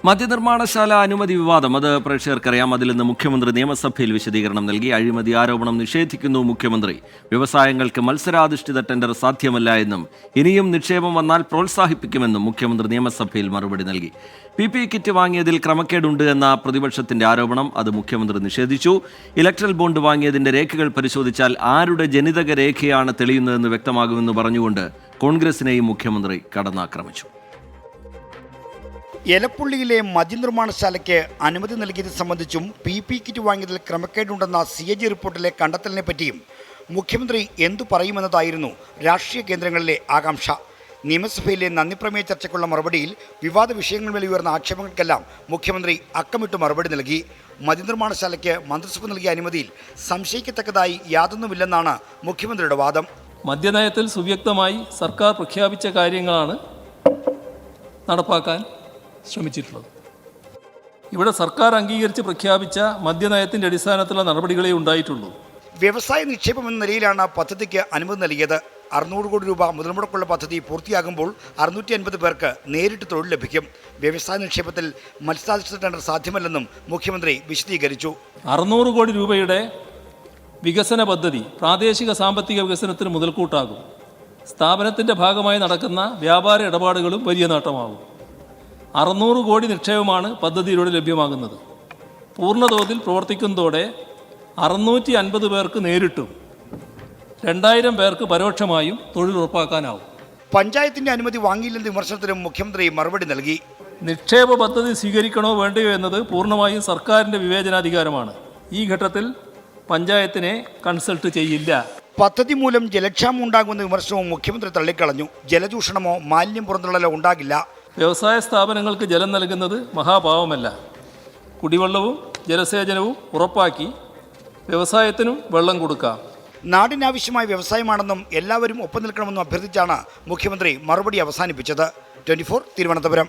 മദ്യനിർമ്മാണശാല അനുമതി വിവാദം അത് പ്രേക്ഷകർക്കറിയാം. അതിൽ നിന്ന് മുഖ്യമന്ത്രി നിയമസഭയിൽ വിശദീകരണം നൽകി. അഴിമതി ആരോപണം നിഷേധിക്കുന്നു മുഖ്യമന്ത്രി. വ്യവസായങ്ങൾക്ക് മത്സരാധിഷ്ഠിത ടെൻഡർ സാധ്യമല്ല എന്നും ഇനിയും നിക്ഷേപം വന്നാൽ പ്രോത്സാഹിപ്പിക്കുമെന്നും മുഖ്യമന്ത്രി നിയമസഭയിൽ മറുപടി നൽകി. PPE കിറ്റ് വാങ്ങിയതിൽ ക്രമക്കേടുണ്ട് എന്ന പ്രതിപക്ഷത്തിന്റെ ആരോപണം അത് മുഖ്യമന്ത്രി നിഷേധിച്ചു. ഇലക്ട്രൽ ബോണ്ട് വാങ്ങിയതിന്റെ രേഖകൾ പരിശോധിച്ചാൽ ആരുടെ ജനിതക രേഖയാണ് തെളിയുന്നതെന്ന് വ്യക്തമാകുമെന്ന് പറഞ്ഞുകൊണ്ട് കോൺഗ്രസിനെയും മുഖ്യമന്ത്രി കടന്നാക്രമിച്ചു. എലപ്പുള്ളിയിലെ മദ്യനിർമ്മാണശാലയ്ക്ക് അനുമതി നൽകിയത് സംബന്ധിച്ചും PPE കിറ്റ് വാങ്ങിയതിൽ ക്രമക്കേടുണ്ടെന്ന CAG റിപ്പോർട്ടിലെ കണ്ടെത്തലിനെ പറ്റിയും മുഖ്യമന്ത്രി എന്തു പറയുമെന്നതായിരുന്നു രാഷ്ട്രീയ കേന്ദ്രങ്ങളിലെ ആകാംക്ഷ. നിയമസഭയിലെ നന്ദിപ്രമേയ ചർച്ചയ്ക്കുള്ള മറുപടിയിൽ വിവാദ വിഷയങ്ങളിന്മേൽ ഉയർന്ന ആക്ഷേപങ്ങൾക്കെല്ലാം മുഖ്യമന്ത്രി അക്കമിട്ട് മറുപടി നൽകി. മദ്യനിർമ്മാണശാലയ്ക്ക് മന്ത്രിസഭ നൽകിയ അനുമതിയിൽ സംശയിക്കത്തക്കതായി യാതൊന്നുമില്ലെന്നാണ് മുഖ്യമന്ത്രിയുടെ വാദം. മദ്യനയത്തിൽ സുവ്യക്തമായി സർക്കാർ പ്രഖ്യാപിച്ച കാര്യങ്ങളാണ് നടപ്പാക്കാൻ ശ്രമിച്ചിട്ടുള്ളത്. ഇവിടെ സർക്കാർ അംഗീകരിച്ച് പ്രഖ്യാപിച്ച മദ്യനയത്തിൻ്റെ അടിസ്ഥാനത്തിലുള്ള നടപടികളെ ഉണ്ടായിട്ടുള്ളൂ. വ്യവസായ നിക്ഷേപം എന്ന നിലയിലാണ് പദ്ധതിക്ക് അനുമതി നൽകിയത്. 600 കോടി രൂപ മുതൽ മുടക്കുള്ള പദ്ധതി പൂർത്തിയാകുമ്പോൾ 650 പേർക്ക് നേരിട്ട് തൊഴിൽ ലഭിക്കും. വ്യവസായ നിക്ഷേപത്തിൽ മത്സരാധിഷ്ഠിത ടെൻഡർ സാധ്യമല്ലെന്നും മുഖ്യമന്ത്രി വിശദീകരിച്ചു. 600 കോടി രൂപയുടെ വികസന പദ്ധതി പ്രാദേശിക സാമ്പത്തിക വികസനത്തിന് മുതൽക്കൂട്ടാകും. സ്ഥാപനത്തിൻ്റെ ഭാഗമായി നടക്കുന്ന വ്യാപാര ഇടപാടുകളും വലിയ നേട്ടമാകും. 600 കോടി നിക്ഷേപമാണ് പദ്ധതിയിലൂടെ ലഭ്യമാകുന്നത്. പൂർണ്ണതോതിൽ പ്രവർത്തിക്കുന്നതോടെ 650 പേർക്ക് നേരിട്ടും 2000 പേർക്ക് പരോക്ഷമായും തൊഴിൽ ഉറപ്പാക്കാനാവും. പഞ്ചായത്തിന്റെ അനുമതി വാങ്ങിയില്ലെന്ന വിമർശനത്തിനും മുഖ്യമന്ത്രി മറുപടി നൽകി. നിക്ഷേപ പദ്ധതി സ്വീകരിക്കണോ വേണ്ടയോ എന്നത് പൂർണ്ണമായും സർക്കാരിൻ്റെ വിവേചനാധികാരമാണ്. ഈ ഘട്ടത്തിൽ പഞ്ചായത്തിനെ കൺസൾട്ട് ചെയ്യില്ല. പദ്ധതി മൂലം ജലക്ഷാമം ഉണ്ടാകുമെന്ന വിമർശനവും മുഖ്യമന്ത്രി തള്ളിക്കളഞ്ഞു. ജലദൂഷണമോ മാലിന്യം പുറന്തള്ളലോ ഉണ്ടാകില്ല. വ്യവസായ സ്ഥാപനങ്ങൾക്ക് ജലം നൽകുന്നത് മഹാപാവമല്ല. കുടിവെള്ളവും ജലസേചനവും ഉറപ്പാക്കി വ്യവസായത്തിനും വെള്ളം കൊടുക്കാം. നാടിനാവശ്യമായ വ്യവസായമാണെന്നും എല്ലാവരും ഒപ്പം നിൽക്കണമെന്നും അഭ്യർത്ഥിച്ചാണ് മുഖ്യമന്ത്രി മറുപടി അവസാനിപ്പിച്ചത്. 24 തിരുവനന്തപുരം.